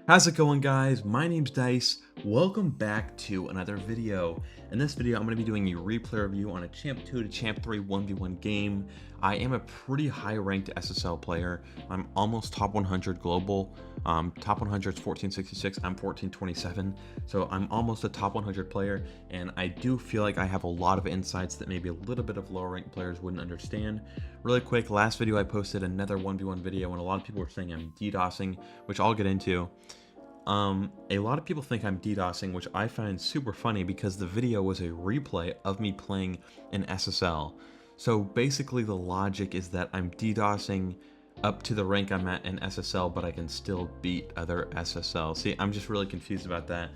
How's it going, guys? My name's Dice. Welcome back to another video. In this video, I'm going to be doing a replay review on a Champ 2 to Champ 3 1v1 game. I am a pretty high-ranked SSL player. I'm almost top 100 global. Top 100 is 1466. I'm 1427, so I'm almost a top 100 player, and I do feel like I have a lot of insights that maybe a little bit of lower-ranked players wouldn't understand. Really quick, last video I posted another 1v1 video, and a lot of people were saying I'm DDoSing, which I'll get into. A lot of people think I'm DDoSing, which I find super funny because the video was a replay of me playing an SSL. So basically the logic is that I'm DDoSing up to the rank I'm at in SSL, but I can still beat other SSL. See, I'm just really confused about that.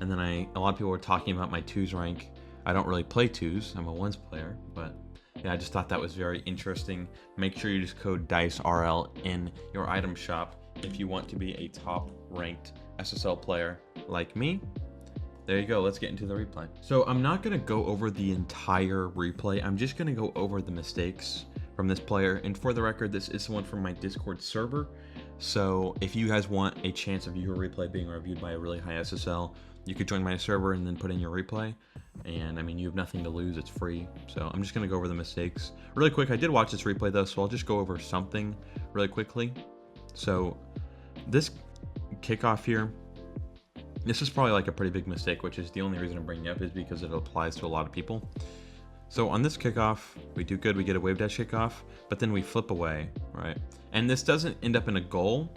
And then a lot of people were talking about my 2s rank. I don't really play 2s, I'm a 1s player, but yeah, I just thought that was very interesting. Make sure you just code DICERL in your item shop if you want to be a top ranked SSL player like me. There you go, let's get into the replay. So I'm not gonna go over the entire replay, I'm just gonna go over the mistakes from this player. And for the record, this is someone from my Discord server. So if you guys want a chance of your replay being reviewed by a really high SSL, you could join my server and then put in your replay. And I mean, you have nothing to lose, it's free. So I'm just gonna go over the mistakes. Really quick, I did watch this replay though, so I'll just go over something really quickly. So this kickoff here, this is probably like a pretty big mistake, which is the only reason I'm bringing it up is because it applies to a lot of people. So on this kickoff, we do good, we get a wave dash kickoff, but then we flip away, right? And this doesn't end up in a goal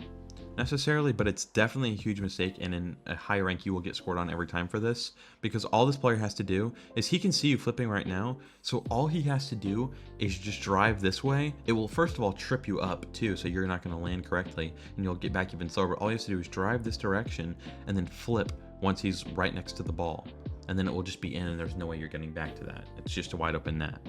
necessarily, but it's definitely a huge mistake, and in a high rank you will get scored on every time for this, because all this player has to do is, he can see you flipping right now, so all he has to do is just drive this way. It will first of all trip you up too, so you're not going to land correctly and you'll get back even slower. But all you have to do is drive this direction and then flip once he's right next to the ball, and then it will just be in, and there's no way you're getting back to that. It's just a wide open net.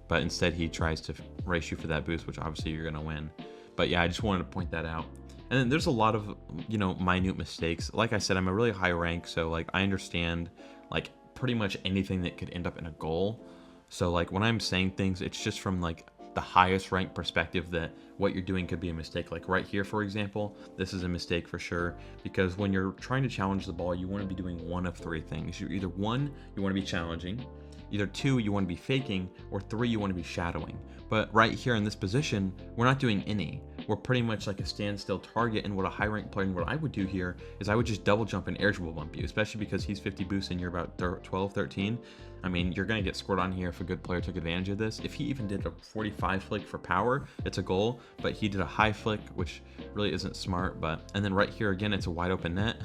But instead he tries to race you for that boost, which obviously you're going to win. But yeah, I just wanted to point that out. And then there's a lot of, you know, minute mistakes. Like I said, I'm a really high rank, so like I understand like pretty much anything that could end up in a goal. So like when I'm saying things, it's just from like the highest rank perspective that what you're doing could be a mistake. Like right here, for example, this is a mistake for sure, because when you're trying to challenge the ball, you want to be doing one of three things. You're either one, you want to be challenging, either two, you want to be faking, or three, you want to be shadowing. But right here in this position, we're not doing any. We're pretty much like a standstill target, and what a high rank player, and what I would do here is I would just double jump and air dribble bump you, especially because he's 50 boosts and you're about 12, 13. I mean, you're going to get scored on here if a good player took advantage of this. If he even did a 45 flick for power, it's a goal, but he did a high flick, which really isn't smart. And then right here again, it's a wide open net,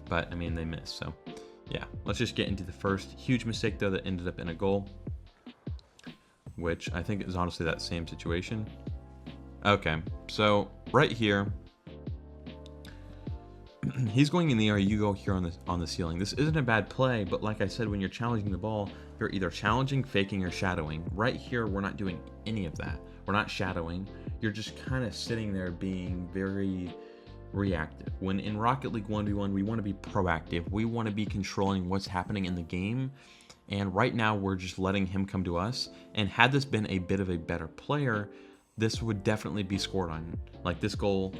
but I mean, they missed. So yeah, let's just get into the first huge mistake though that ended up in a goal, which I think is honestly that same situation. Okay, so right here, he's going in the air, you go here on the ceiling. This isn't a bad play, but like I said, when you're challenging the ball, you're either challenging, faking, or shadowing. Right here, we're not doing any of that. We're not shadowing. You're just kind of sitting there being very reactive. When in Rocket League 1v1, we want to be proactive. We want to be controlling what's happening in the game. And right now, we're just letting him come to us. And had this been a bit of a better player, this would definitely be scored on. Like this goal,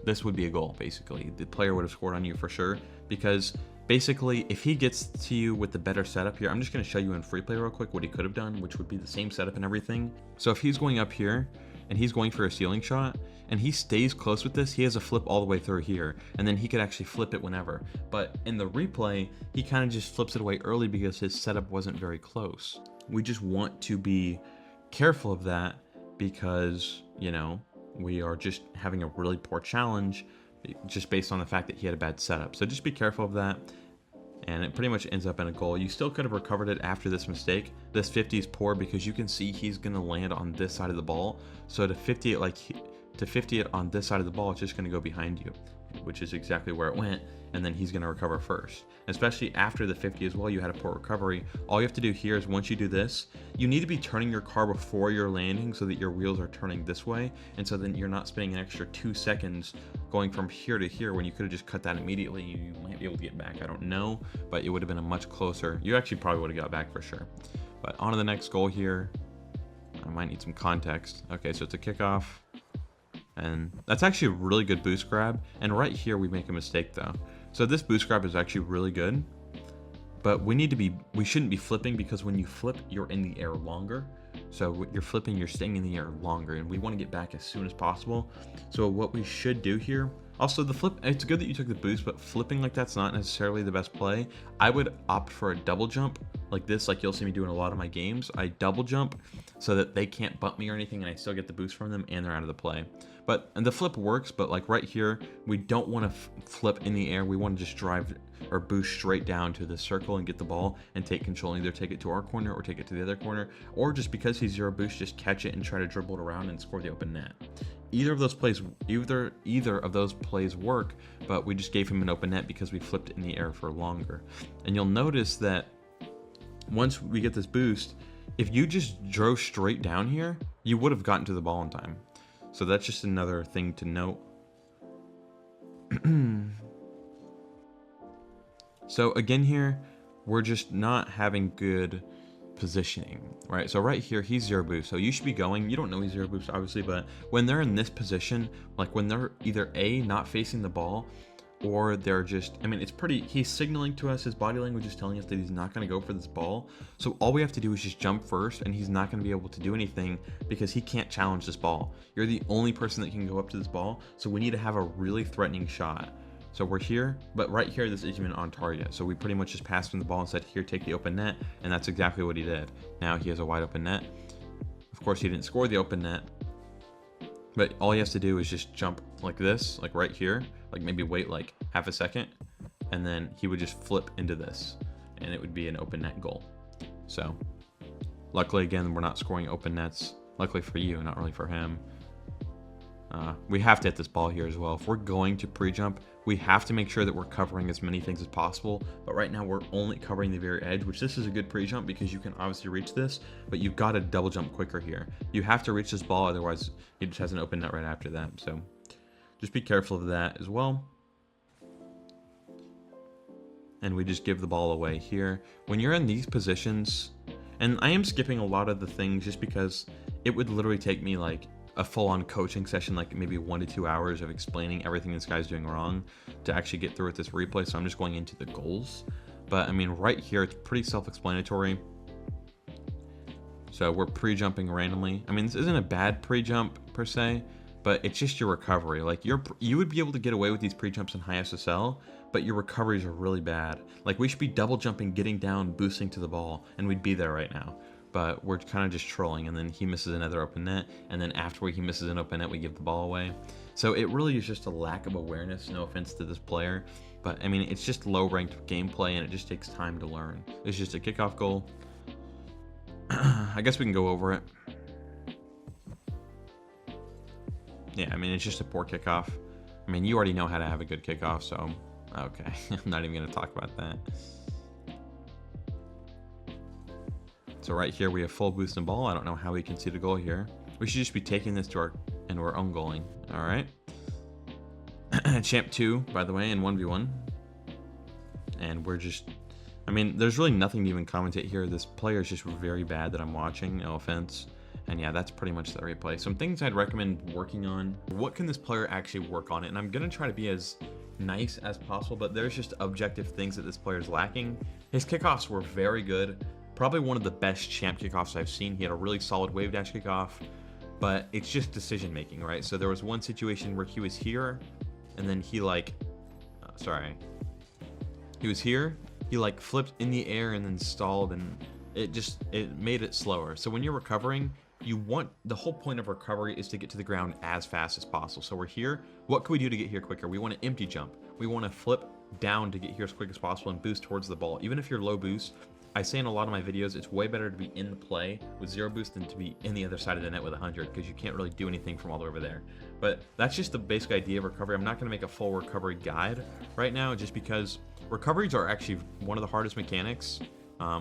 this would be a goal, basically. The player would have scored on you for sure, because basically if he gets to you with the better setup here, I'm just going to show you in free play real quick what he could have done, which would be the same setup and everything. So if he's going up here and he's going for a ceiling shot and he stays close with this, he has a flip all the way through here, and then he could actually flip it whenever. But in the replay, he kind of just flips it away early because his setup wasn't very close. We just want to be careful of that, because, you know, we are just having a really poor challenge just based on the fact that he had a bad setup. So just be careful of that, and it pretty much ends up in a goal. You still could have recovered it after this mistake. This 50 is poor because you can see he's going to land on this side of the ball. So to 50 it on this side of the ball, it's just going to go behind you, which is exactly where it went, and then he's going to recover first. Especially after the 50 as well, you had a poor recovery. All you have to do here is, once you do this, you need to be turning your car before you're landing so that your wheels are turning this way, and so then you're not spending an extra 2 seconds going from here to here when you could have just cut that immediately. You might be able to get back, I don't know, but it would have been a much closer, you actually probably would have got back for sure. But on to the next goal here. I might need some context. Okay, so it's a kickoff. And that's actually a really good boost grab. And right here we make a mistake though. So this boost grab is actually really good, but we shouldn't be flipping, because when you flip, you're in the air longer. So when you're flipping, you're staying in the air longer, and we want to get back as soon as possible. So what we should do here, also the flip, it's good that you took the boost, but flipping like that's not necessarily the best play. I would opt for a double jump like this, like you'll see me do in a lot of my games. I double jump so that they can't bump me or anything, and I still get the boost from them, and they're out of the play. And the flip works, but like right here, we don't want to flip in the air. We want to just drive or boost straight down to the circle and get the ball and take control, either take it to our corner or take it to the other corner, or just because he's zero boost, just catch it and try to dribble it around and score the open net. Either of those plays work, but we just gave him an open net because we flipped it in the air for longer. And you'll notice that once we get this boost, if you just drove straight down here, you would have gotten to the ball in time. So that's just another thing to note. So again here, we're just not having good positioning, right? So right here, he's zero boost. So you should be going, you don't know he's zero boost obviously, but when they're in this position, like when they're either A, not facing the ball, or they're just, I mean, it's pretty, he's signaling to us, his body language is telling us that he's not going to go for this ball. So all we have to do is just jump first, and he's not going to be able to do anything because he can't challenge this ball. You're the only person that can go up to this ball, so we need to have a really threatening shot. So we're here, but right here, this isn't even on target. So we pretty much just passed him the ball and said, here, take the open net, and that's exactly what he did. Now he has a wide open net. Of course, he didn't score the open net, but all he has to do is just jump like this, like right here, like maybe wait like half a second, and then he would just flip into this, and it would be an open net goal. So luckily, again, we're not scoring open nets. Luckily for you, not really for him. We have to hit this ball here as well. If we're going to pre-jump, we have to make sure that we're covering as many things as possible. But right now we're only covering the very edge, which this is a good pre-jump because you can obviously reach this, but you've got to double jump quicker here. You have to reach this ball, otherwise he just has an open net right after that. So just be careful of that as well. And we just give the ball away here. When you're in these positions, and I am skipping a lot of the things just because it would literally take me like a full-on coaching session, like maybe 1 to 2 hours of explaining everything this guy's doing wrong to actually get through with this replay. So I'm just going into the goals. But I mean, right here, it's pretty self-explanatory. So we're pre-jumping randomly. I mean, this isn't a bad pre-jump per se, but it's just your recovery. Like you would be able to get away with these pre-jumps in high SSL, but your recoveries are really bad. Like we should be double jumping, getting down, boosting to the ball, and we'd be there right now. But we're kind of just trolling, and then he misses another open net, and then after he misses an open net, we give the ball away. So it really is just a lack of awareness, no offense to this player, but I mean, it's just low-ranked gameplay, and it just takes time to learn. It's just a kickoff goal. I guess we can go over it. Yeah, I mean, it's just a poor kickoff. I mean, you already know how to have a good kickoff, so okay. I'm not even going to talk about that. So right here, we have full boost and ball. I don't know how we can see the goal here. We should just be taking this to our own goaling. All right. Champ 2, by the way, in 1v1. And we're just, I mean, there's really nothing to even commentate here. This player is just very bad that I'm watching, no offense. And yeah, that's pretty much the replay. Some things I'd recommend working on. What can this player actually work on it? And I'm going to try to be as nice as possible, but there's just objective things that this player is lacking. His kickoffs were very good. Probably one of the best champ kickoffs I've seen. He had a really solid wave dash kickoff, but it's just decision making, right? So there was one situation where he was here, and then he like, he was here, he like flipped in the air and then stalled, and it made it slower. So when you're recovering, the whole point of recovery is to get to the ground as fast as possible. So we're here. What can we do to get here quicker? We want to empty jump. We want to flip down to get here as quick as possible and boost towards the ball. Even if you're low boost, I say in a lot of my videos, it's way better to be in the play with 0 boost than to be in the other side of the net with 100, because you can't really do anything from all the way over there. But that's just the basic idea of recovery. I'm not going to make a full recovery guide right now, just because recoveries are actually one of the hardest mechanics.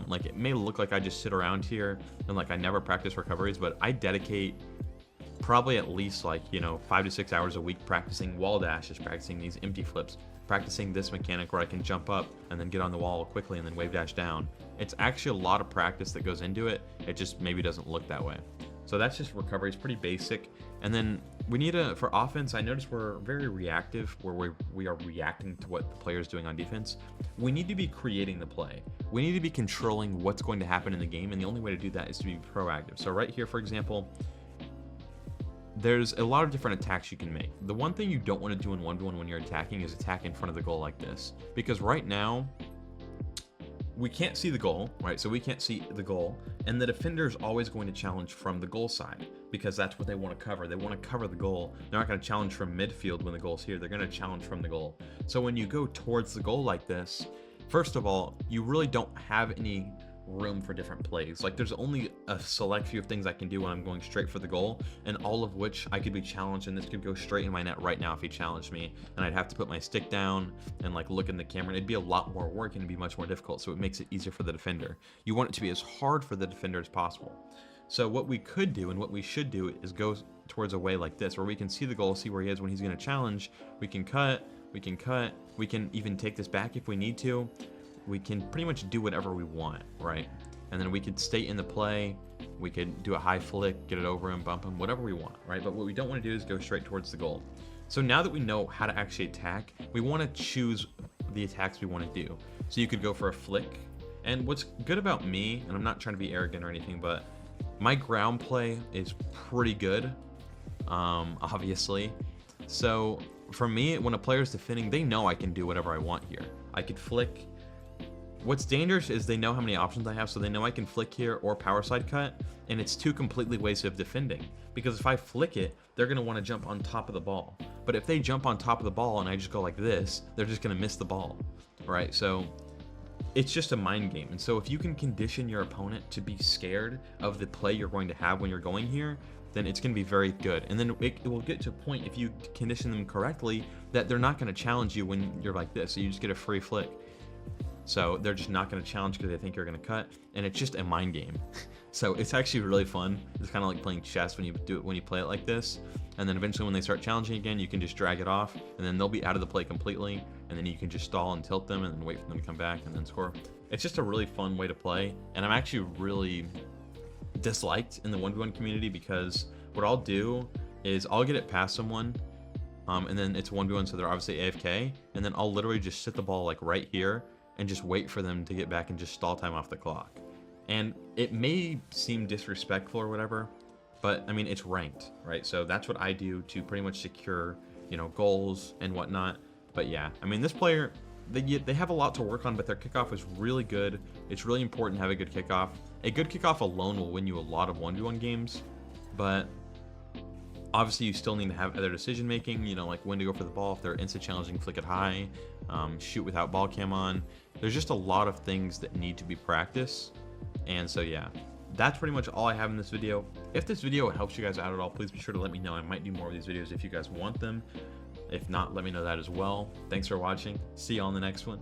Like it may look like I just sit around here and like I never practice recoveries, but I dedicate probably at least like, 5 to 6 hours a week practicing wall dashes, practicing these empty flips, practicing this mechanic where I can jump up and then get on the wall quickly and then wave dash down. It's actually a lot of practice that goes into it. It just maybe doesn't look that way. So that's just recovery. It's pretty basic. And then we need for offense, I notice we're very reactive, where we are reacting to what the player is doing on defense. We need to be creating the play. We need to be controlling what's going to happen in the game, and the only way to do that is to be proactive. So right here, for example, there's a lot of different attacks you can make. The one thing you don't want to do in 1v1 when you're attacking is attack in front of the goal like this. Because right now, we can't see the goal, right? So we can't see the goal, and the defender is always going to challenge from the goal side because that's what they want to cover. They want to cover the goal. They're not going to challenge from midfield when the goal's here. They're going to challenge from the goal. So when you go towards the goal like this, first of all, you really don't have any room for different plays. Like, there's only a select few of things I can do when I'm going straight for the goal, and all of which I could be challenged, and this could go straight in my net right now if he challenged me, and I'd have to put my stick down and like look in the camera, and it'd be a lot more work and it'd be much more difficult. So it makes it easier for the defender. You want it to be as hard for the defender as possible. So what we could do and what we should do is go towards a way like this, where we can see the goal, see where he is when he's going to challenge. We can cut, we can even take this back if we need to. We can pretty much do whatever we want, right? And then we could stay in the play, we could do a high flick, get it over him, bump him, whatever we want, right? But what we don't want to do is go straight towards the goal. So now that we know how to actually attack, we want to choose the attacks we want to do. So you could go for a flick. And what's good about me, and I'm not trying to be arrogant or anything, but my ground play is pretty good, obviously. So for me, when a player's defending, they know I can do whatever I want here. I could flick. What's dangerous is they know how many options I have, so they know I can flick here or power side cut, and it's two completely ways of defending. Because if I flick it, they're going to want to jump on top of the ball. But if they jump on top of the ball and I just go like this, they're just going to miss the ball, right? So it's just a mind game. And so if you can condition your opponent to be scared of the play you're going to have when you're going here, then it's going to be very good. And then it will get to a point, if you condition them correctly, that they're not going to challenge you when you're like this. So you just get a free flick. So they're just not going to challenge because they think you're going to cut, and it's just a mind game. So it's actually really fun. It's kind of like playing chess when you do it, when you play it like this. And then eventually when they start challenging again, you can just drag it off, and then they'll be out of the play completely, and then you can just stall and tilt them and then wait for them to come back and then score. It's just a really fun way to play, and I'm actually really disliked in the 1v1 community because what I'll do is I'll get it past someone, and then it's 1v1, so they're obviously AFK, and then I'll literally just sit the ball like right here and just wait for them to get back and just stall time off the clock. And it may seem disrespectful or whatever, but I mean, it's ranked, right? So that's what I do to pretty much secure, you know, goals and whatnot. But yeah, I mean, this player, they have a lot to work on, but their kickoff is really good. It's really important to have a good kickoff. A good kickoff alone will win you a lot of 1v1 games, but obviously you still need to have other decision making, you know, like when to go for the ball. If they're instant challenging, flick it high, shoot without ball cam on. There's just a lot of things that need to be practiced. And so yeah, that's pretty much all I have in this video. If this video helps you guys out at all, please be sure to let me know. I might do more of these videos if you guys want them. If not, let me know that as well. Thanks for watching. See you on the next one.